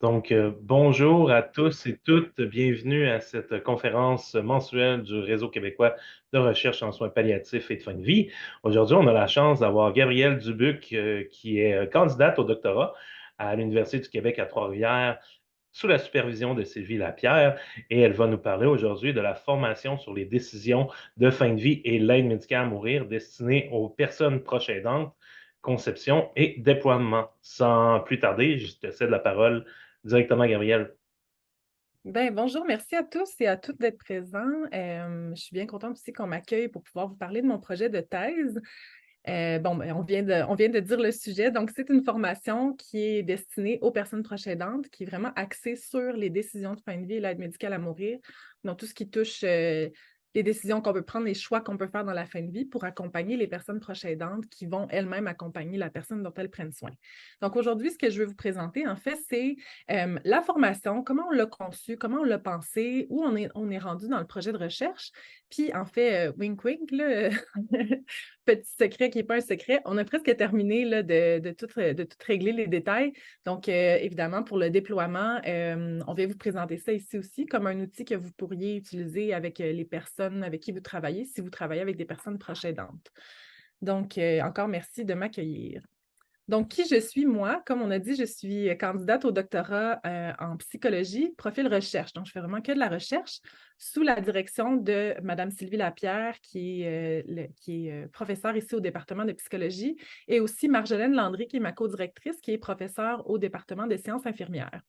Bonjour à tous et toutes. Bienvenue à cette conférence mensuelle du Réseau québécois de recherche en soins palliatifs et de fin de vie. Aujourd'hui, on a la chance d'avoir Gabrielle Dubuc, qui est candidate au doctorat à l'Université du Québec à Trois-Rivières sous la supervision de Sylvie Lapierre. Et elle va nous parler aujourd'hui de la formation sur les décisions de fin de vie et l'aide médicale à mourir destinée aux personnes proches aidantes, conception et déploiement. Sans plus tarder, je te cède la parole directement, Gabriel. Ben, bonjour, merci à tous et à toutes d'être présents. Je suis bien contente aussi qu'on m'accueille pour pouvoir vous parler de mon projet de thèse. On vient de dire le sujet. Donc, c'est une formation qui est destinée aux personnes proches aidantes, qui est vraiment axée sur les décisions de fin de vie et l'aide médicale à mourir. Donc, tout ce qui touche les décisions qu'on peut prendre, les choix qu'on peut faire dans la fin de vie pour accompagner les personnes proches aidantes qui vont elles-mêmes accompagner la personne dont elles prennent soin. Donc, aujourd'hui, ce que je veux vous présenter, en fait, c'est la formation, comment on l'a conçue, comment on l'a pensée, où on est rendu dans le projet de recherche. Puis, en fait, wink wink, là, petit secret qui n'est pas un secret, on a presque terminé là, de tout régler les détails. Donc, évidemment, pour le déploiement, on vient vous présenter ça ici aussi comme un outil que vous pourriez utiliser avec les personnes avec qui vous travaillez, si vous travaillez avec des personnes proches aidantes. Donc, encore merci de m'accueillir. Donc, qui je suis, moi? Comme on a dit, je suis candidate au doctorat en psychologie, profil recherche. Donc, je fais vraiment que de la recherche sous la direction de Mme Sylvie Lapierre, qui est professeure ici au département de psychologie, et aussi Marjolaine Landry, qui est ma co-directrice, qui est professeure au département des sciences infirmières.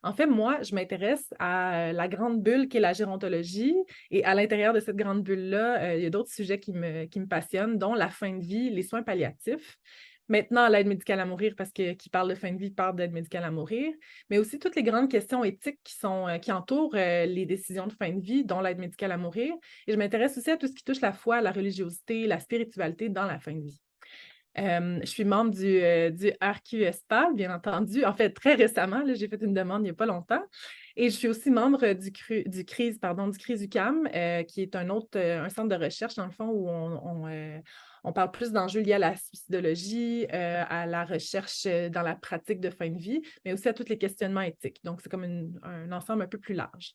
En fait, moi, je m'intéresse à la grande bulle qu'est la gérontologie, et à l'intérieur de cette grande bulle-là, il y a d'autres sujets qui me passionnent, dont la fin de vie, les soins palliatifs. Maintenant, l'aide médicale à mourir, parce que qui parle de fin de vie parle d'aide médicale à mourir, mais aussi toutes les grandes questions éthiques qui entourent les décisions de fin de vie, dont l'aide médicale à mourir. Et je m'intéresse aussi à tout ce qui touche la foi, la religiosité, la spiritualité dans la fin de vie. Je suis membre du RQSPAL, bien entendu. En fait, très récemment, là, j'ai fait une demande il n'y a pas longtemps. Et je suis aussi membre du CRIS, pardon, du CRIS-UQAM, qui est un centre de recherche, dans le fond, où on parle plus d'enjeux liés à la suicidologie, à la recherche dans la pratique de fin de vie, mais aussi à tous les questionnements éthiques. Donc, c'est comme un ensemble un peu plus large.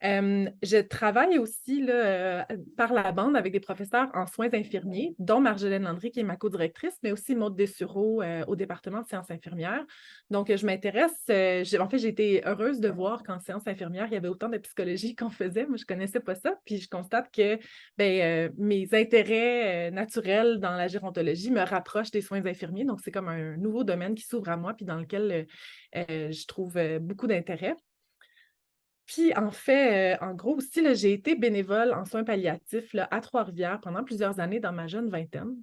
Je travaille aussi là, par la bande avec des professeurs en soins infirmiers, dont Marjolaine Landry, qui est ma co-directrice, mais aussi Maude Dessureau au département de sciences infirmières. Donc, je m'intéresse, en fait, j'ai été heureuse de voir qu'en sciences infirmières, il y avait autant de psychologie qu'on faisait. Moi, je ne connaissais pas ça. Puis, je constate que mes intérêts naturels dans la gérontologie me rapprochent des soins infirmiers. Donc, c'est comme un nouveau domaine qui s'ouvre à moi, puis dans lequel je trouve beaucoup d'intérêt. Puis, en fait, en gros aussi, là, j'ai été bénévole en soins palliatifs là, à Trois-Rivières pendant plusieurs années dans ma jeune vingtaine.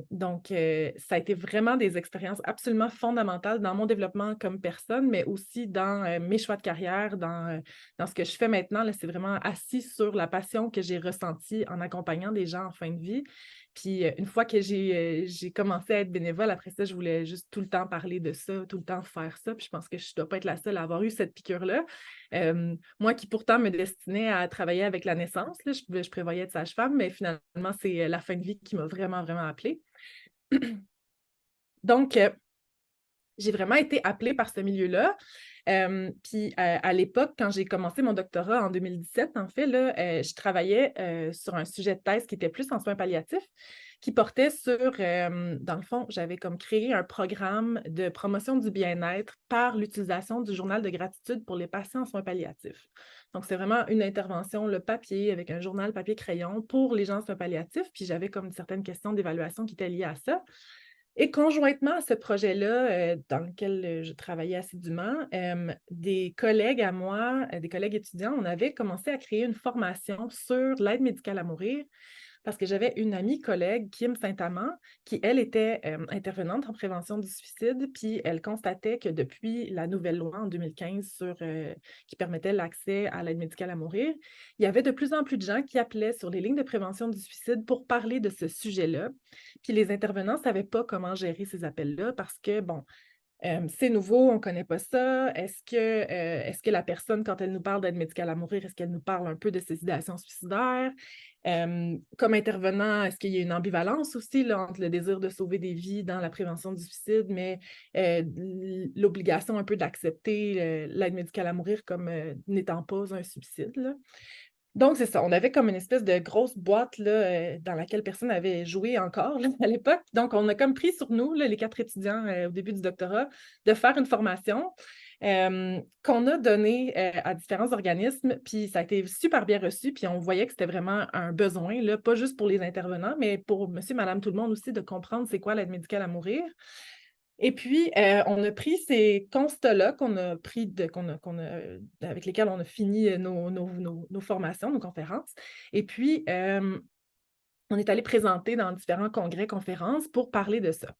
Donc, ça a été vraiment des expériences absolument fondamentales dans mon développement comme personne, mais aussi dans mes choix de carrière, dans ce que je fais maintenant. Là, c'est vraiment assis sur la passion que j'ai ressentie en accompagnant des gens en fin de vie. Puis, une fois que j'ai commencé à être bénévole, après ça, je voulais juste tout le temps parler de ça, tout le temps faire ça. Puis, je pense que je ne dois pas être la seule à avoir eu cette piqûre-là. Moi qui pourtant me destinais à travailler avec la naissance, là, je prévoyais être sage-femme, mais finalement, c'est la fin de vie qui m'a vraiment, vraiment appelée. Donc, j'ai vraiment été appelée par ce milieu-là. Puis à l'époque, quand j'ai commencé mon doctorat en 2017, en fait, là, je travaillais sur un sujet de thèse qui était plus en soins palliatifs, qui portait sur, dans le fond, j'avais comme créé un programme de promotion du bien-être par l'utilisation du journal de gratitude pour les patients en soins palliatifs. Donc, c'est vraiment une intervention, le papier, avec un journal papier-crayon pour les gens en soins palliatifs. Puis j'avais comme certaines questions d'évaluation qui étaient liées à ça. Et conjointement à ce projet-là, dans lequel je travaillais assidûment, des collègues à moi, des collègues étudiants, on avait commencé à créer une formation sur l'aide médicale à mourir parce que j'avais une amie collègue, Kim Saint-Amand, qui, elle, était intervenante en prévention du suicide, puis elle constatait que depuis la nouvelle loi en 2015 qui permettait l'accès à l'aide médicale à mourir, il y avait de plus en plus de gens qui appelaient sur les lignes de prévention du suicide pour parler de ce sujet-là. Puis les intervenants ne savaient pas comment gérer ces appels-là parce que, bon, C'est nouveau, on ne connaît pas ça. Est-ce que la personne, quand elle nous parle d'aide médicale à mourir, est-ce qu'elle nous parle un peu de ses idéations suicidaires? Comme intervenant, est-ce qu'il y a une ambivalence aussi là, entre le désir de sauver des vies dans la prévention du suicide, mais l'obligation un peu d'accepter l'aide médicale à mourir comme n'étant pas un suicide, là? Donc, c'est ça. On avait comme une espèce de grosse boîte là, dans laquelle personne n'avait joué encore là, à l'époque. Donc, on a comme pris sur nous, là, les 4 étudiants au début du doctorat, de faire une formation qu'on a donnée à différents organismes. Puis, ça a été super bien reçu. Puis, on voyait que c'était vraiment un besoin, là, pas juste pour les intervenants, mais pour monsieur, madame, tout le monde aussi, de comprendre c'est quoi l'aide médicale à mourir. Et puis, on a pris ces constats-là avec lesquels on a fini nos formations, nos conférences. Et puis, on est allé présenter dans différents congrès, conférences pour parler de ça.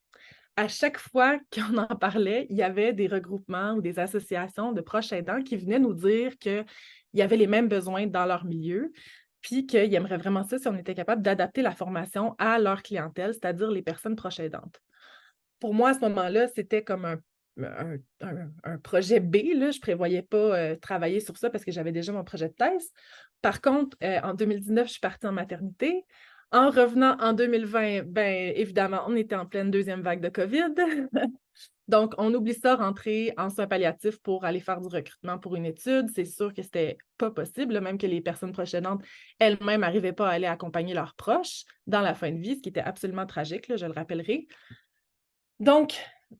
À chaque fois qu'on en parlait, il y avait des regroupements ou des associations de proches aidants qui venaient nous dire qu'il y avait les mêmes besoins dans leur milieu, puis qu'ils aimeraient vraiment ça si on était capable d'adapter la formation à leur clientèle, c'est-à-dire les personnes proches aidantes. Pour moi, à ce moment-là, c'était comme un projet B, là. Je ne prévoyais pas travailler sur ça parce que j'avais déjà mon projet de thèse. Par contre, en 2019, je suis partie en maternité. En revenant en 2020, bien évidemment, on était en pleine deuxième vague de COVID. Donc, on oublie ça, rentrer en soins palliatifs pour aller faire du recrutement pour une étude. C'est sûr que c'était pas possible, là, même que les personnes proches aidantes elles-mêmes n'arrivaient pas à aller accompagner leurs proches dans la fin de vie, ce qui était absolument tragique, là, je le rappellerai. Donc,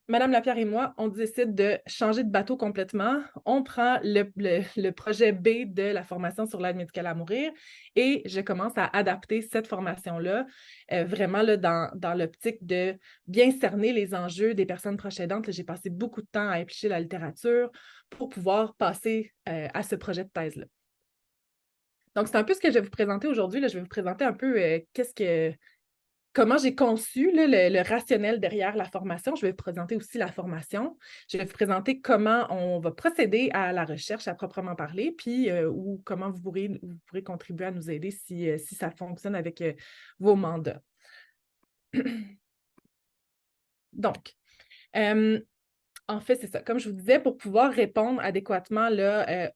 Madame Lapierre et moi, on décide de changer de bateau complètement. On prend le projet B de la formation sur l'aide médicale à mourir et je commence à adapter cette formation-là, vraiment là, dans l'optique de bien cerner les enjeux des personnes proches aidantes. J'ai passé beaucoup de temps à éplucher la littérature pour pouvoir passer à ce projet de thèse-là. Donc, c'est un peu ce que je vais vous présenter aujourd'hui. Là. Je vais vous présenter un peu comment j'ai conçu là, le rationnel derrière la formation. Je vais vous présenter aussi la formation. Je vais vous présenter comment on va procéder à la recherche à proprement parler, puis ou comment vous pourrez contribuer à nous aider si ça fonctionne avec vos mandats. Donc, en fait, c'est ça. Comme je vous disais, pour pouvoir répondre adéquatement là,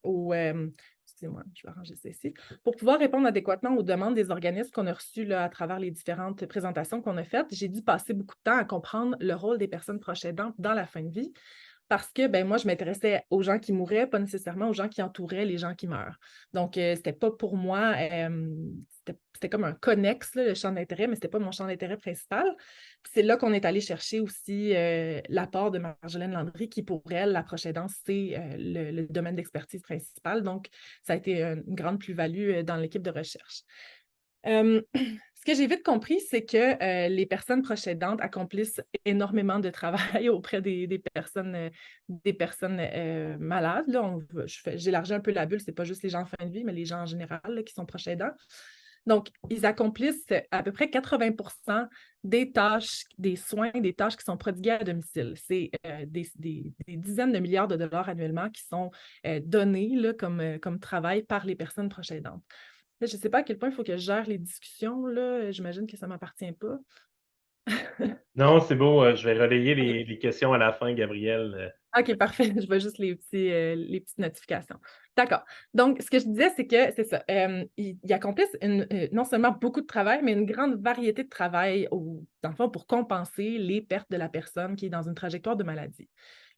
excusez-moi, je vais arranger ça ici. Pour pouvoir répondre adéquatement aux demandes des organismes qu'on a reçus là, à travers les différentes présentations qu'on a faites, j'ai dû passer beaucoup de temps à comprendre le rôle des personnes proches aidantes dans la fin de vie. Parce que ben, moi, je m'intéressais aux gens qui mouraient, pas nécessairement aux gens qui entouraient les gens qui meurent. Donc, c'était pas pour moi, c'était comme un connexe, là, le champ d'intérêt, mais c'était pas mon champ d'intérêt principal. Puis c'est là qu'on est allé chercher aussi l'apport de Marjolaine Landry, qui pour elle, la proche aidance, c'est le domaine d'expertise principal. Donc, ça a été une grande plus-value dans l'équipe de recherche. Ce que j'ai vite compris, c'est que les personnes proches aidantes accomplissent énormément de travail auprès des personnes malades. Là, j'élargis un peu la bulle, ce n'est pas juste les gens en fin de vie, mais les gens en général là, qui sont proches aidants. Donc, ils accomplissent à peu près 80% des tâches, des soins, des tâches qui sont prodiguées à domicile. C'est des dizaines de milliards de dollars annuellement qui sont donnés là, comme travail par les personnes proches aidantes. Là, je ne sais pas à quel point il faut que je gère les discussions, là. J'imagine que ça ne m'appartient pas. Non, c'est beau. Je vais relayer les questions à la fin, Gabriel. OK, parfait. Je vois juste les petites notifications. D'accord. Donc, ce que je disais, c'est que c'est ça. Ils accomplissent non seulement beaucoup de travail, mais une grande variété de travail, dans le fond, pour compenser les pertes de la personne qui est dans une trajectoire de maladie.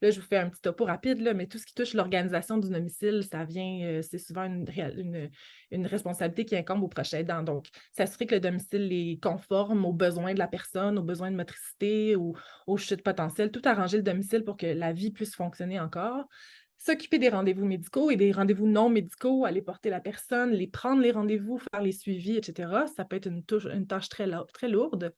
Là, je vous fais un petit topo rapide, là, mais tout ce qui touche l'organisation du domicile, ça vient, c'est souvent une responsabilité qui incombe aux proches aidants. Donc, s'assurer que le domicile est conforme aux besoins de la personne, aux besoins de motricité, aux chutes potentielles, tout arranger le domicile pour que la vie puisse fonctionner encore. S'occuper des rendez-vous médicaux et des rendez-vous non médicaux, aller porter la personne, prendre les rendez-vous, faire les suivis, etc. Ça peut être une tâche très lourde.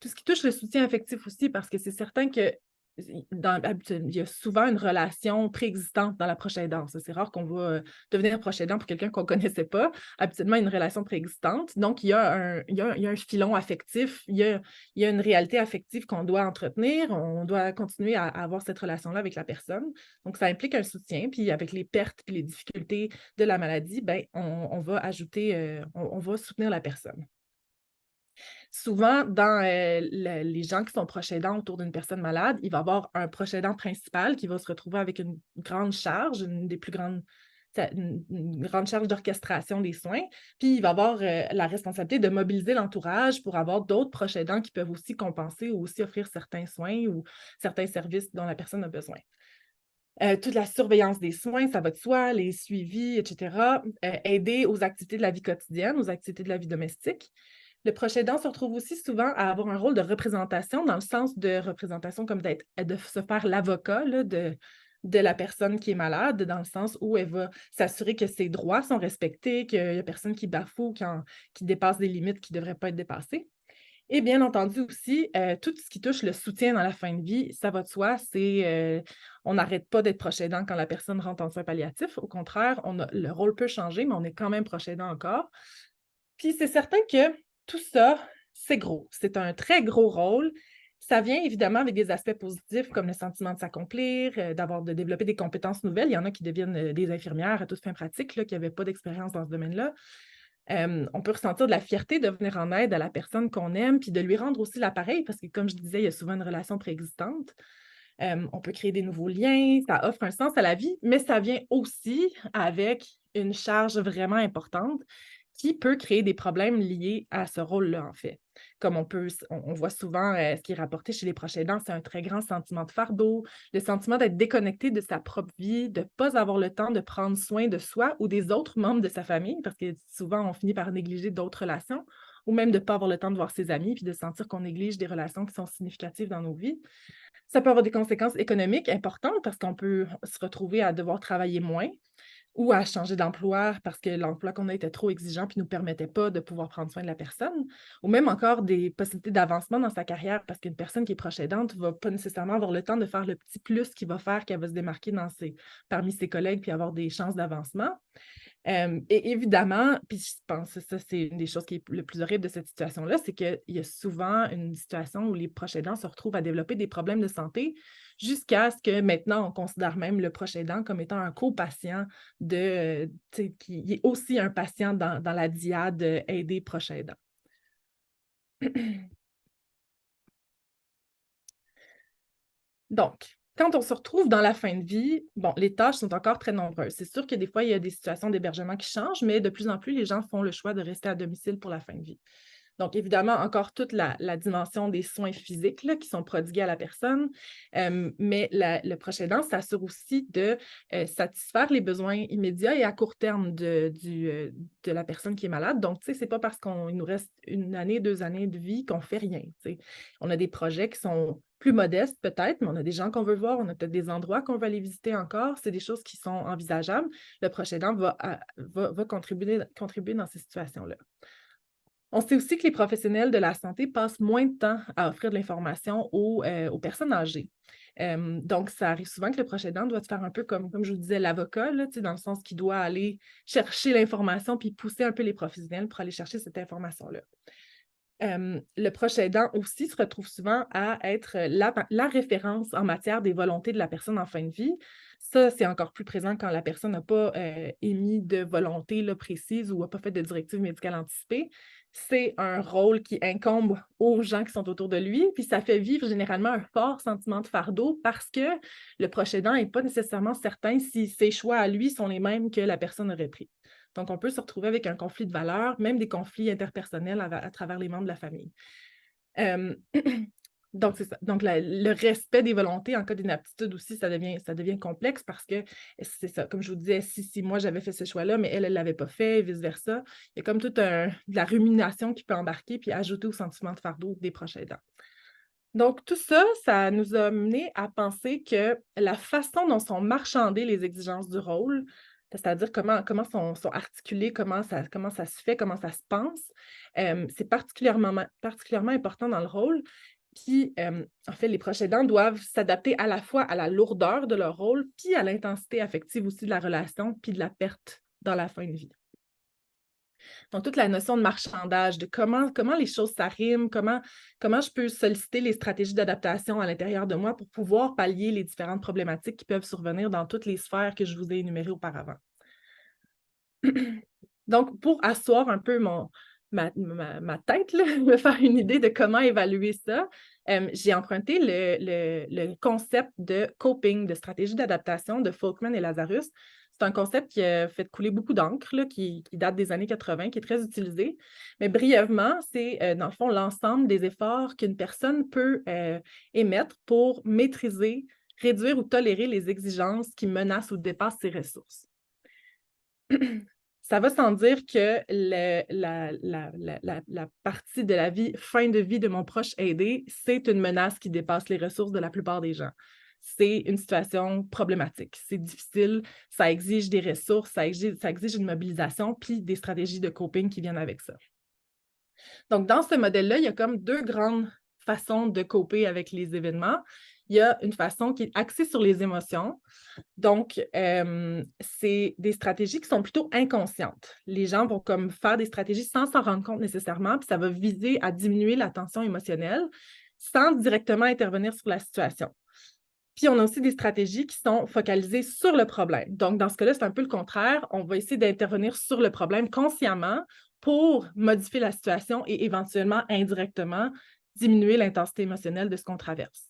Tout ce qui touche le soutien affectif aussi, parce que c'est certain que il y a souvent une relation préexistante dans la proche aidance. C'est rare qu'on va devenir proche aidant pour quelqu'un qu'on ne connaissait pas. Habituellement, il y a une relation préexistante. Donc, il y a un filon affectif, il y a une réalité affective qu'on doit entretenir. On doit continuer à avoir cette relation-là avec la personne. Donc, ça implique un soutien. Puis, avec les pertes et les difficultés de la maladie, ben, on va ajouter, on va soutenir la personne. Souvent, dans les gens qui sont proches aidants autour d'une personne malade, il va y avoir un proche aidant principal qui va se retrouver avec une grande charge, une grande charge d'orchestration des soins, puis il va avoir la responsabilité de mobiliser l'entourage pour avoir d'autres proches aidants qui peuvent aussi compenser ou aussi offrir certains soins ou certains services dont la personne a besoin. Toute la surveillance des soins, ça va de soi, les suivis, etc. Aider aux activités de la vie quotidienne, aux activités de la vie domestique. Le proche aidant se retrouve aussi souvent à avoir un rôle de représentation, dans le sens de représentation comme de se faire l'avocat là, de la personne qui est malade, dans le sens où elle va s'assurer que ses droits sont respectés, qu'il n'y a personne qui bafoue, qui dépasse des limites qui ne devraient pas être dépassées. Et bien entendu aussi, tout ce qui touche le soutien dans la fin de vie, ça va de soi, on n'arrête pas d'être proche aidant quand la personne rentre en soins palliatifs. Au contraire, le rôle peut changer, mais on est quand même proche aidant encore. Puis c'est certain que tout ça, c'est gros. C'est un très gros rôle. Ça vient évidemment avec des aspects positifs comme le sentiment de s'accomplir, de développer des compétences nouvelles. Il y en a qui deviennent des infirmières à toute fin pratique, là, qui n'avaient pas d'expérience dans ce domaine-là. On peut ressentir de la fierté de venir en aide à la personne qu'on aime, puis de lui rendre aussi l'appareil, parce que comme je disais, il y a souvent une relation préexistante. On peut créer des nouveaux liens, ça offre un sens à la vie, mais ça vient aussi avec une charge vraiment importante qui peut créer des problèmes liés à ce rôle-là, en fait. Comme on voit souvent ce qui est rapporté chez les proches aidants, c'est un très grand sentiment de fardeau, le sentiment d'être déconnecté de sa propre vie, de ne pas avoir le temps de prendre soin de soi ou des autres membres de sa famille, parce que souvent, on finit par négliger d'autres relations, ou même de ne pas avoir le temps de voir ses amis, puis de sentir qu'on néglige des relations qui sont significatives dans nos vies. Ça peut avoir des conséquences économiques importantes parce qu'on peut se retrouver à devoir travailler moins ou à changer d'emploi parce que l'emploi qu'on a était trop exigeant puis ne nous permettait pas de pouvoir prendre soin de la personne, ou même encore des possibilités d'avancement dans sa carrière parce qu'une personne qui est proche aidante ne va pas nécessairement avoir le temps de faire le petit plus qui va faire qu'elle va se démarquer parmi ses collègues puis avoir des chances d'avancement. Et évidemment, puis je pense que ça, c'est une des choses qui est le plus horrible de cette situation-là, c'est qu'il y a souvent une situation où les proches aidants se retrouvent à développer des problèmes de santé jusqu'à ce que maintenant, on considère même le proche aidant comme étant un co-patient qui est aussi un patient dans la dyade aider proche aidant. Donc, quand on se retrouve dans la fin de vie, bon, les tâches sont encore très nombreuses. C'est sûr que des fois, il y a des situations d'hébergement qui changent, mais de plus en plus, les gens font le choix de rester à domicile pour la fin de vie. Donc, évidemment, encore toute la dimension des soins physiques là, qui sont prodigués à la personne, mais le proche aidant s'assure aussi de satisfaire les besoins immédiats et à court terme de la personne qui est malade. Donc, tu sais, c'est pas parce qu'il nous reste 1 année, 2 années de vie qu'on fait rien. Tu sais. On a des projets qui sont plus modestes peut-être, mais on a des gens qu'on veut voir, on a peut-être des endroits qu'on veut aller visiter encore. C'est des choses qui sont envisageables. Le proche aidant va contribuer dans ces situations-là. On sait aussi que les professionnels de la santé passent moins de temps à offrir de l'information aux personnes âgées. Donc, ça arrive souvent que le proche aidant doit faire un peu comme je vous disais, l'avocat, là, dans le sens qu'il doit aller chercher l'information puis pousser un peu les professionnels pour aller chercher cette information-là. Le proche aidant aussi se retrouve souvent à être la référence en matière des volontés de la personne en fin de vie. Ça, c'est encore plus présent quand la personne n'a pas émis de volonté là, précise ou n'a pas fait de directive médicale anticipée. C'est un rôle qui incombe aux gens qui sont autour de lui, puis ça fait vivre généralement un fort sentiment de fardeau parce que le proche aidant n'est pas nécessairement certain si ses choix à lui sont les mêmes que la personne aurait pris. Donc, on peut se retrouver avec un conflit de valeurs, même des conflits interpersonnels à travers les membres de la famille. Donc, c'est ça. Donc, le respect des volontés en cas d'inaptitude aussi, ça devient complexe parce que c'est ça, comme je vous disais, si moi j'avais fait ce choix-là, mais elle ne l'avait pas fait, et vice-versa, il y a comme toute de la rumination qui peut embarquer puis ajouter au sentiment de fardeau des proches aidants. Donc, tout ça, ça nous a mené à penser que la façon dont sont marchandées les exigences du rôle, c'est-à-dire comment sont articulées, comment ça se fait, comment ça se pense, c'est particulièrement important dans le rôle. Puis, en fait, les proches aidants doivent s'adapter à la fois à la lourdeur de leur rôle, puis à l'intensité affective aussi de la relation, puis de la perte dans la fin de vie. Donc, toute la notion de marchandage, de comment les choses s'arriment, comment je peux solliciter les stratégies d'adaptation à l'intérieur de moi pour pouvoir pallier les différentes problématiques qui peuvent survenir dans toutes les sphères que je vous ai énumérées auparavant. Donc, pour asseoir un peu ma tête, là, me faire une idée de comment évaluer ça, j'ai emprunté le concept de coping, de stratégie d'adaptation de Folkman et Lazarus. C'est un concept qui a fait couler beaucoup d'encre, là, qui date des années 80, qui est très utilisé. Mais brièvement, c'est dans le fond l'ensemble des efforts qu'une personne peut émettre pour maîtriser, réduire ou tolérer les exigences qui menacent ou dépassent ses ressources. Ça va sans dire que la partie de la vie, fin de vie de mon proche aidé, c'est une menace qui dépasse les ressources de la plupart des gens. C'est une situation problématique. C'est difficile, ça exige des ressources, ça exige une mobilisation, puis des stratégies de coping qui viennent avec ça. Donc, dans ce modèle-là, il y a comme deux grandes façons de coper avec les événements. Il y a une façon qui est axée sur les émotions. Donc, c'est des stratégies qui sont plutôt inconscientes. Les gens vont comme faire des stratégies sans s'en rendre compte nécessairement, puis ça va viser à diminuer la tension émotionnelle sans directement intervenir sur la situation. Puis, on a aussi des stratégies qui sont focalisées sur le problème. Donc, dans ce cas-là, c'est un peu le contraire. On va essayer d'intervenir sur le problème consciemment pour modifier la situation et éventuellement, indirectement, diminuer l'intensité émotionnelle de ce qu'on traverse.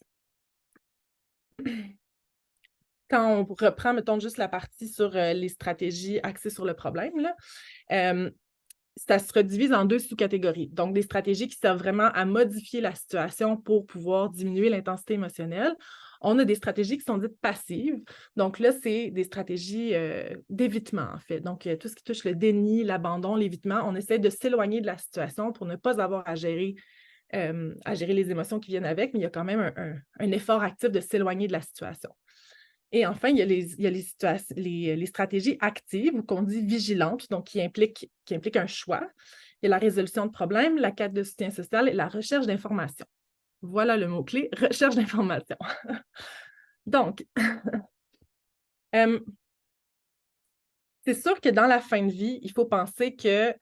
Quand on reprend, mettons, juste la partie sur les stratégies axées sur le problème, là, ça se redivise en deux sous-catégories. Donc, des stratégies qui servent vraiment à modifier la situation pour pouvoir diminuer l'intensité émotionnelle. On a des stratégies qui sont dites passives. Donc là, c'est des stratégies d'évitement, en fait. Donc, tout ce qui touche le déni, l'abandon, l'évitement, on essaie de s'éloigner de la situation pour ne pas avoir à gérer les émotions qui viennent avec, mais il y a quand même un effort actif de s'éloigner de la situation. Et enfin, il y a les stratégies actives ou qu'on dit vigilantes, donc qui impliquent un choix. Il y a la résolution de problèmes, la quête de soutien social et la recherche d'informations. Voilà le mot-clé, recherche d'informations. Donc, c'est sûr que dans la fin de vie, il faut penser que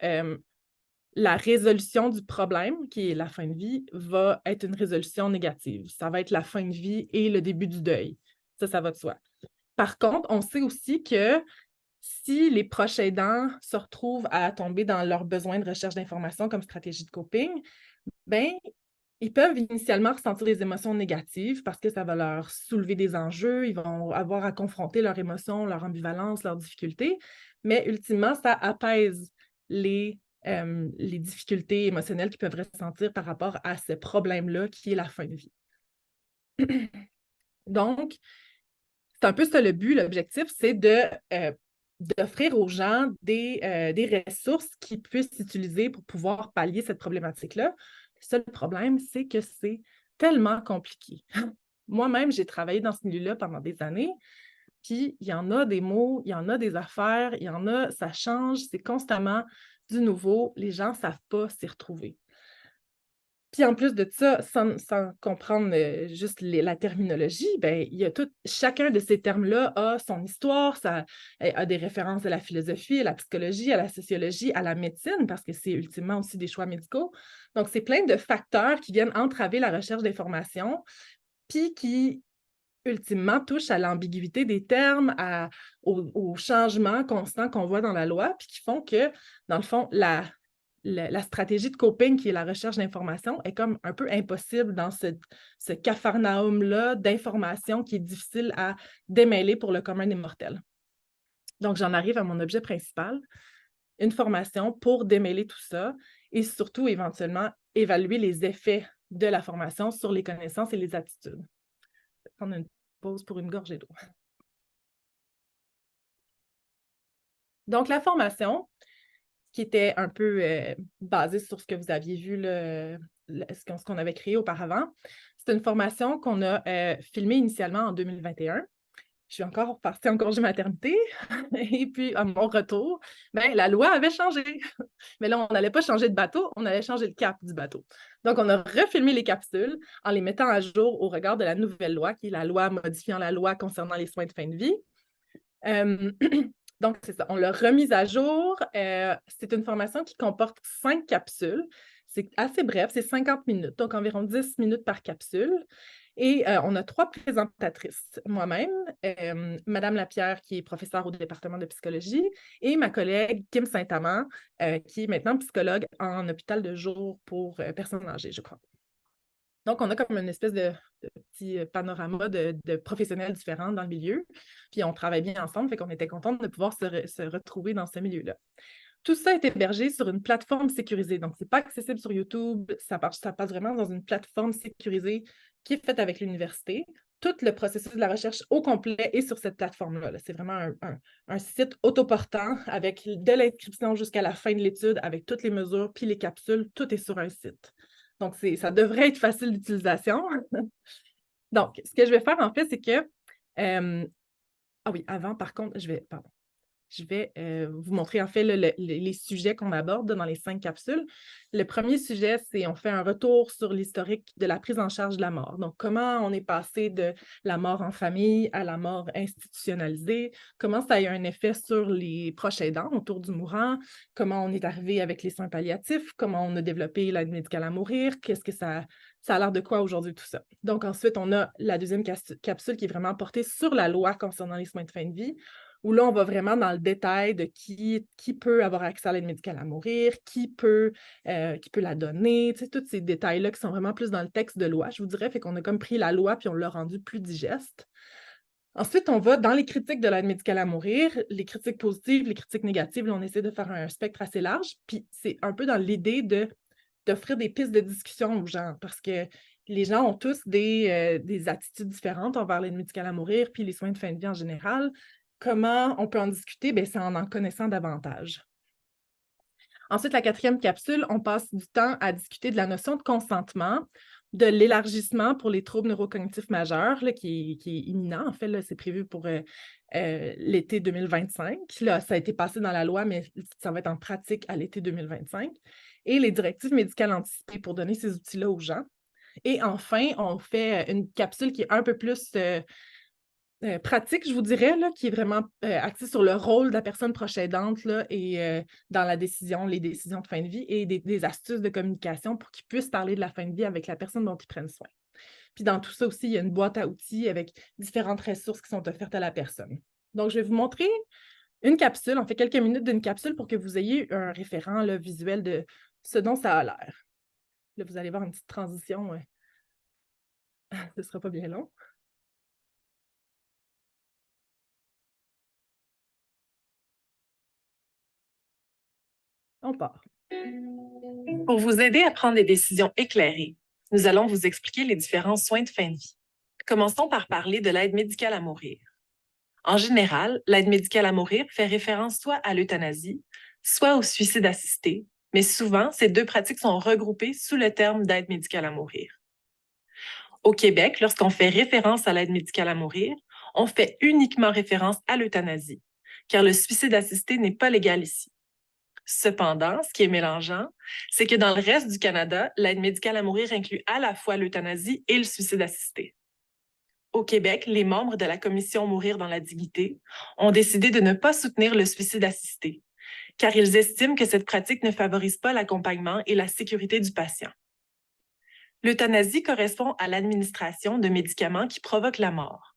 la résolution du problème, qui est la fin de vie, va être une résolution négative. Ça va être la fin de vie et le début du deuil. Ça va de soi. Par contre, on sait aussi que si les proches aidants se retrouvent à tomber dans leurs besoins de recherche d'informations comme stratégie de coping, bien, ils peuvent initialement ressentir des émotions négatives parce que ça va leur soulever des enjeux, ils vont avoir à confronter leurs émotions, leur ambivalence, leurs difficultés, mais ultimement, ça apaise les difficultés émotionnelles qu'ils peuvent ressentir par rapport à ce problème-là qui est la fin de vie. Donc, c'est un peu ça le but, l'objectif, c'est d'offrir aux gens des ressources qu'ils puissent utiliser pour pouvoir pallier cette problématique-là. Le seul problème, c'est que c'est tellement compliqué. Moi-même, j'ai travaillé dans ce milieu-là pendant des années, puis il y en a des mots, il y en a des affaires, il y en a, ça change, c'est constamment du nouveau, les gens ne savent pas s'y retrouver. Puis en plus de ça, sans comprendre juste la terminologie, ben, il y a chacun de ces termes-là a son histoire, ça a des références à la philosophie, à la psychologie, à la sociologie, à la médecine, parce que c'est ultimement aussi des choix médicaux. Donc, c'est plein de facteurs qui viennent entraver la recherche d'informations, puis qui, ultimement, touchent à l'ambiguïté des termes, au changement constant qu'on voit dans la loi, puis qui font que, dans le fond, la stratégie de coping, qui est la recherche d'informations, est comme un peu impossible dans ce capharnaüm-là d'informations qui est difficile à démêler pour le commun des mortels. Donc, j'en arrive à mon objet principal, une formation pour démêler tout ça et surtout, éventuellement, évaluer les effets de la formation sur les connaissances et les attitudes. Je vais prendre une pause pour une gorgée d'eau. Donc, la formation, qui était un peu basée sur ce que vous aviez vu, ce qu'on avait créé auparavant. C'est une formation qu'on a filmée initialement en 2021. Je suis encore partie en congé maternité. Et puis, à mon retour, ben, la loi avait changé. Mais là, on n'allait pas changer de bateau, on allait changer le cap du bateau. Donc, on a refilmé les capsules en les mettant à jour au regard de la nouvelle loi, qui est la loi modifiant la loi concernant les soins de fin de vie. Donc, c'est ça, on l'a remise à jour. C'est une formation qui comporte 5 capsules. C'est assez bref, c'est 50 minutes, donc environ 10 minutes par capsule. Et on a 3 présentatrices. Moi-même, Madame Lapierre, qui est professeure au département de psychologie, et ma collègue Kim Saint-Amand, qui est maintenant psychologue en hôpital de jour pour personnes âgées, je crois. Donc, on a comme une espèce de petit panorama de professionnels différents dans le milieu. Puis, on travaille bien ensemble, fait qu'on était contente de pouvoir se retrouver dans ce milieu-là. Tout ça est hébergé sur une plateforme sécurisée. Donc, ce n'est pas accessible sur YouTube. Ça passe vraiment dans une plateforme sécurisée qui est faite avec l'université. Tout le processus de la recherche au complet est sur cette plateforme-là. C'est vraiment un site autoportant avec de l'inscription jusqu'à la fin de l'étude, avec toutes les mesures, puis les capsules. Tout est sur un site. Donc, ça devrait être facile d'utilisation. Donc, ce que je vais faire, en fait, c'est que... ah oui, avant, par contre, je vais vous montrer en fait les sujets qu'on aborde dans les 5 capsules. Le premier sujet, c'est on fait un retour sur l'historique de la prise en charge de la mort. Donc, comment on est passé de la mort en famille à la mort institutionnalisée, comment ça a eu un effet sur les proches aidants autour du mourant, comment on est arrivé avec les soins palliatifs, comment on a développé l'aide médicale à mourir, qu'est-ce que ça a l'air de quoi aujourd'hui, tout ça. Donc, ensuite, on a la deuxième capsule qui est vraiment portée sur la loi concernant les soins de fin de vie, où là, on va vraiment dans le détail de qui peut avoir accès à l'aide médicale à mourir, qui peut la donner, tu sais, tous ces détails-là qui sont vraiment plus dans le texte de loi, je vous dirais, fait qu'on a comme pris la loi puis on l'a rendue plus digeste. Ensuite, on va dans les critiques de l'aide médicale à mourir, les critiques positives, les critiques négatives, là, on essaie de faire un spectre assez large, puis c'est un peu dans l'idée d'offrir des pistes de discussion aux gens, parce que les gens ont tous des attitudes différentes envers l'aide médicale à mourir, puis les soins de fin de vie en général. Comment on peut en discuter? Bien, c'est en connaissant davantage. Ensuite, la 4e capsule, on passe du temps à discuter de la notion de consentement, de l'élargissement pour les troubles neurocognitifs majeurs, là, qui est imminent. En fait, là, c'est prévu pour l'été 2025. Là, ça a été passé dans la loi, mais ça va être en pratique à l'été 2025. Et les directives médicales anticipées pour donner ces outils-là aux gens. Et enfin, on fait une capsule qui est un peu plus pratique, je vous dirais, là, qui est vraiment axée sur le rôle de la personne proche aidante là, et dans les décisions de fin de vie et des astuces de communication pour qu'ils puissent parler de la fin de vie avec la personne dont ils prennent soin. Puis dans tout ça aussi, il y a une boîte à outils avec différentes ressources qui sont offertes à la personne. Donc, je vais vous montrer une capsule, on fait quelques minutes d'une capsule pour que vous ayez un référent là, visuel de ce dont ça a l'air. Là, vous allez voir une petite transition. Ce ne sera pas bien long. On part. Pour vous aider à prendre des décisions éclairées, nous allons vous expliquer les différents soins de fin de vie. Commençons par parler de l'aide médicale à mourir. En général, l'aide médicale à mourir fait référence soit à l'euthanasie, soit au suicide assisté, mais souvent, ces deux pratiques sont regroupées sous le terme d'aide médicale à mourir. Au Québec, lorsqu'on fait référence à l'aide médicale à mourir, on fait uniquement référence à l'euthanasie, car le suicide assisté n'est pas légal ici. Cependant, ce qui est mélangeant, c'est que dans le reste du Canada, l'aide médicale à mourir inclut à la fois l'euthanasie et le suicide assisté. Au Québec, les membres de la commission Mourir dans la dignité ont décidé de ne pas soutenir le suicide assisté, car ils estiment que cette pratique ne favorise pas l'accompagnement et la sécurité du patient. L'euthanasie correspond à l'administration de médicaments qui provoquent la mort.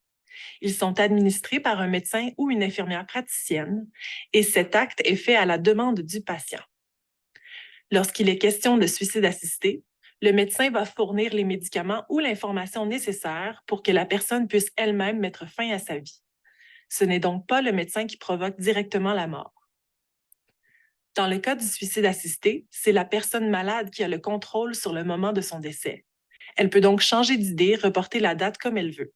Ils sont administrés par un médecin ou une infirmière praticienne et cet acte est fait à la demande du patient. Lorsqu'il est question de suicide assisté, le médecin va fournir les médicaments ou l'information nécessaire pour que la personne puisse elle-même mettre fin à sa vie. Ce n'est donc pas le médecin qui provoque directement la mort. Dans le cas du suicide assisté, c'est la personne malade qui a le contrôle sur le moment de son décès. Elle peut donc changer d'idée, reporter la date comme elle veut.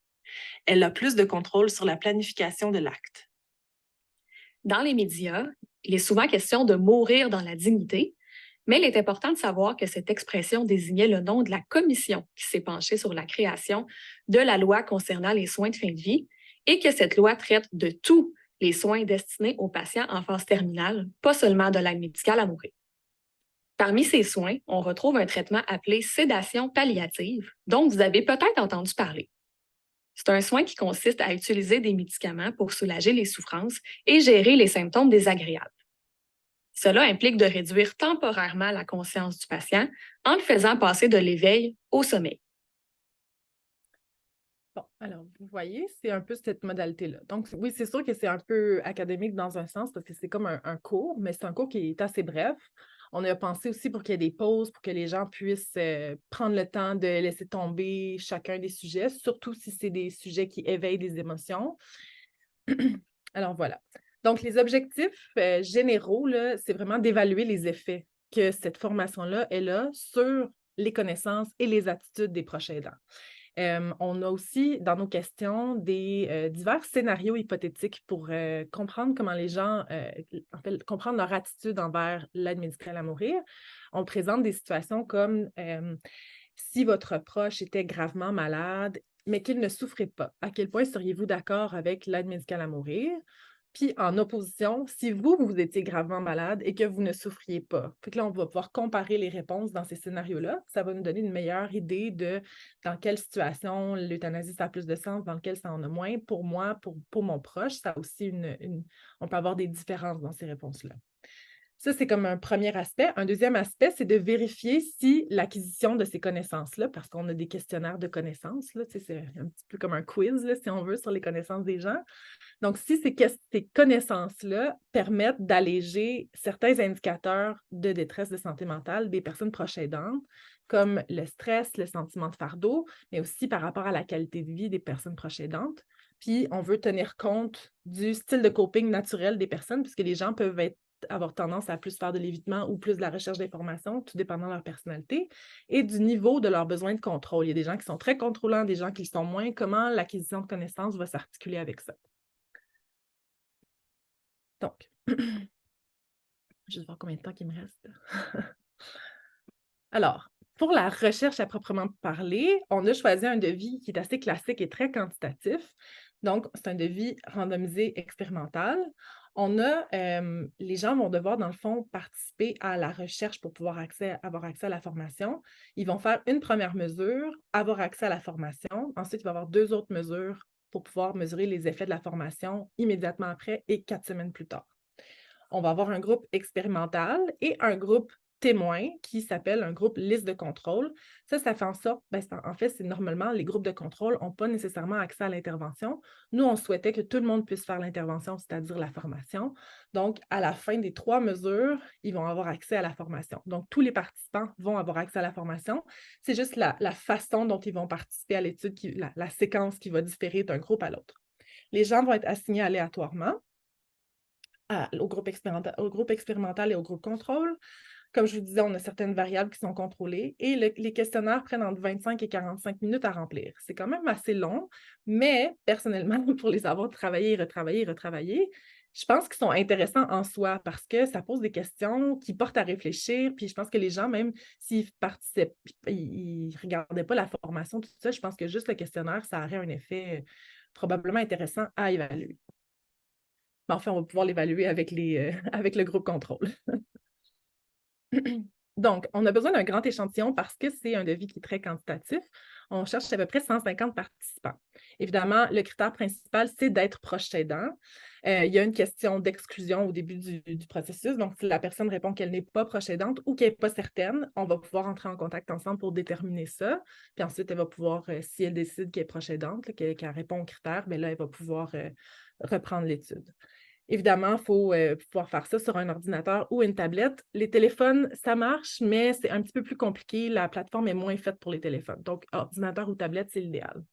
Elle a plus de contrôle sur la planification de l'acte. Dans les médias, il est souvent question de mourir dans la dignité, mais il est important de savoir que cette expression désignait le nom de la commission qui s'est penchée sur la création de la loi concernant les soins de fin de vie et que cette loi traite de tous les soins destinés aux patients en phase terminale, pas seulement de l'aide médicale à mourir. Parmi ces soins, on retrouve un traitement appelé sédation palliative, dont vous avez peut-être entendu parler. C'est un soin qui consiste à utiliser des médicaments pour soulager les souffrances et gérer les symptômes désagréables. Cela implique de réduire temporairement la conscience du patient en le faisant passer de l'éveil au sommeil. Bon, alors, vous voyez, c'est un peu cette modalité-là. Donc, oui, c'est sûr que c'est un peu académique dans un sens parce que c'est comme un cours, mais c'est un cours qui est assez bref. On a pensé aussi pour qu'il y ait des pauses, pour que les gens puissent prendre le temps de laisser tomber chacun des sujets, surtout si c'est des sujets qui éveillent des émotions. Alors, voilà. Donc, les objectifs généraux, là, c'est vraiment d'évaluer les effets que cette formation-là, elle a sur les connaissances et les attitudes des proches aidants. On a aussi dans nos questions des divers scénarios hypothétiques pour comprendre comment les gens, en fait, comprendre leur attitude envers l'aide médicale à mourir. On présente des situations comme si votre proche était gravement malade, mais qu'il ne souffrait pas, à quel point seriez-vous d'accord avec l'aide médicale à mourir? Puis en opposition, si vous étiez gravement malade et que vous ne souffriez pas. Fait que là, on va pouvoir comparer les réponses dans ces scénarios-là. Ça va nous donner une meilleure idée de dans quelle situation l'euthanasie, ça a plus de sens, dans lequel ça en a moins. Pour moi, pour mon proche, ça a aussi on peut avoir des différences dans ces réponses-là. Ça, c'est comme un premier aspect. Un deuxième aspect, c'est de vérifier si l'acquisition de ces connaissances-là, parce qu'on a des questionnaires de connaissances, là, c'est un petit peu comme un quiz, là, si on veut, sur les connaissances des gens. Donc, si ces connaissances-là permettent d'alléger certains indicateurs de détresse de santé mentale des personnes proches aidantes, comme le stress, le sentiment de fardeau, mais aussi par rapport à la qualité de vie des personnes proches aidantes. Puis, on veut tenir compte du style de coping naturel des personnes, puisque les gens peuvent avoir tendance à plus faire de l'évitement ou plus de la recherche d'informations, tout dépendant de leur personnalité, et du niveau de leurs besoins de contrôle. Il y a des gens qui sont très contrôlants, des gens qui le sont moins. Comment l'acquisition de connaissances va s'articuler avec ça? Donc, je vais juste voir combien de temps il me reste. Alors, pour la recherche à proprement parler, on a choisi un devis qui est assez classique et très quantitatif. Donc, c'est un devis randomisé expérimental. Les gens vont devoir, dans le fond, participer à la recherche pour pouvoir avoir accès à la formation. Ils vont faire une première mesure, avoir accès à la formation. Ensuite, il va y avoir 2 autres mesures pour pouvoir mesurer les effets de la formation immédiatement après et 4 semaines plus tard. On va avoir un groupe expérimental et un groupe témoin qui s'appelle un groupe liste de contrôle. Ça fait en sorte, en fait, c'est normalement, les groupes de contrôle n'ont pas nécessairement accès à l'intervention. Nous, on souhaitait que tout le monde puisse faire l'intervention, c'est-à-dire la formation. Donc, à la fin des 3 mesures, ils vont avoir accès à la formation. Donc, tous les participants vont avoir accès à la formation. C'est juste la façon dont ils vont participer à l'étude, la séquence qui va différer d'un groupe à l'autre. Les gens vont être assignés aléatoirement au groupe expérimental et au groupe contrôle. Comme je vous disais, on a certaines variables qui sont contrôlées et les questionnaires prennent entre 25 et 45 minutes à remplir. C'est quand même assez long, mais personnellement, pour les avoir travaillés, retravaillés, je pense qu'ils sont intéressants en soi parce que ça pose des questions qui portent à réfléchir. Puis je pense que les gens, même s'ils participent, ils ne regardaient pas la formation, tout ça, je pense que juste le questionnaire, ça aurait un effet probablement intéressant à évaluer. Mais enfin, on va pouvoir l'évaluer avec avec le groupe contrôle. Donc, on a besoin d'un grand échantillon parce que c'est un devis qui est très quantitatif. On cherche à peu près 150 participants. Évidemment, le critère principal, c'est d'être proche aidant. Il y a une question d'exclusion au début du processus. Donc, si la personne répond qu'elle n'est pas proche aidante ou qu'elle n'est pas certaine, on va pouvoir entrer en contact ensemble pour déterminer ça. Puis ensuite, elle va pouvoir, si elle décide qu'elle est proche aidante, qu'elle répond aux critères, bien là, elle va pouvoir reprendre l'étude. Évidemment, il faut pouvoir faire ça sur un ordinateur ou une tablette. Les téléphones, ça marche, mais c'est un petit peu plus compliqué. La plateforme est moins faite pour les téléphones. Donc, ordinateur ou tablette, c'est l'idéal.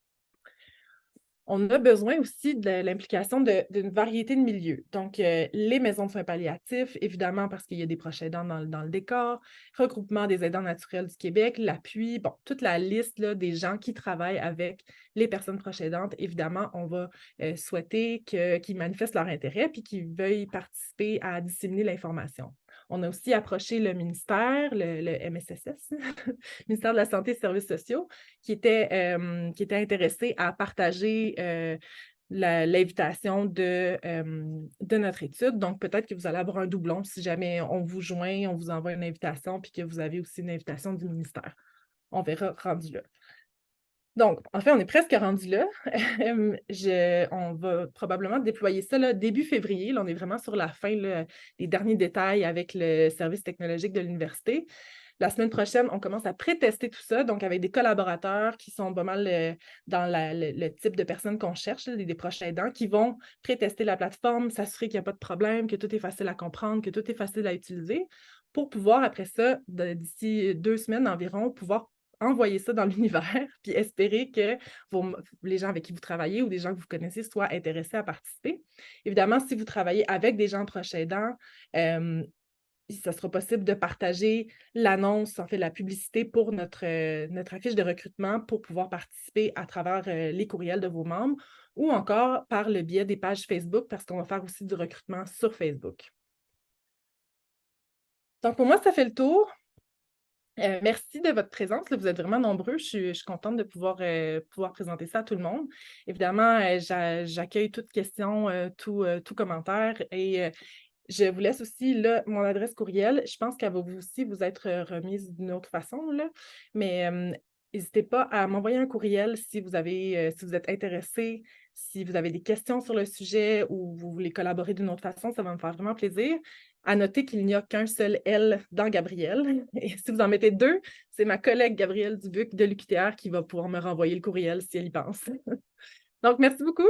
On a besoin aussi de l'implication d'une variété de milieux. Donc, les maisons de soins palliatifs, évidemment, parce qu'il y a des proches aidants dans le décor, regroupement des aidants naturels du Québec, l'appui, bon, toute la liste là, des gens qui travaillent avec les personnes proches aidantes. Évidemment, on va souhaiter qu'ils manifestent leur intérêt puis qu'ils veuillent participer à disséminer l'information. On a aussi approché le ministère, le MSSS, ministère de la Santé et des Services sociaux, qui était intéressé à partager l'invitation de notre étude. Donc, peut-être que vous allez avoir un doublon si jamais on vous joint, on vous envoie une invitation, puis que vous avez aussi une invitation du ministère. On verra rendu là. Donc, en fait, on est presque rendu là. On va probablement déployer ça là, début février. Là, on est vraiment sur la fin, là, les derniers détails avec le service technologique de l'université. La semaine prochaine, on commence à pré-tester tout ça, donc avec des collaborateurs qui sont pas mal dans le type de personnes qu'on cherche, là, des proches aidants, qui vont pré-tester la plateforme, s'assurer qu'il n'y a pas de problème, que tout est facile à comprendre, que tout est facile à utiliser, pour pouvoir, après ça, d'ici 2 semaines environ, pouvoir envoyer ça dans l'univers, puis espérer que les gens avec qui vous travaillez ou des gens que vous connaissez soient intéressés à participer. Évidemment, si vous travaillez avec des gens proches aidants, ça sera possible de partager l'annonce, en fait, la publicité pour notre affiche de recrutement pour pouvoir participer à travers les courriels de vos membres ou encore par le biais des pages Facebook parce qu'on va faire aussi du recrutement sur Facebook. Donc, pour moi, ça fait le tour. Merci de votre présence. Là, vous êtes vraiment nombreux. Je suis contente de pouvoir présenter ça à tout le monde. Évidemment, j'accueille toute question, tout commentaire et je vous laisse aussi là, mon adresse courriel. Je pense qu'elle va aussi vous être remise d'une autre façon, là. Mais n'hésitez pas à m'envoyer un courriel si vous êtes intéressé, si vous avez des questions sur le sujet ou vous voulez collaborer d'une autre façon, ça va me faire vraiment plaisir. À noter qu'il n'y a qu'un seul L dans Gabrielle. Et si vous en mettez 2, c'est ma collègue Gabrielle Dubuc de l'UQTR qui va pouvoir me renvoyer le courriel si elle y pense. Donc, merci beaucoup.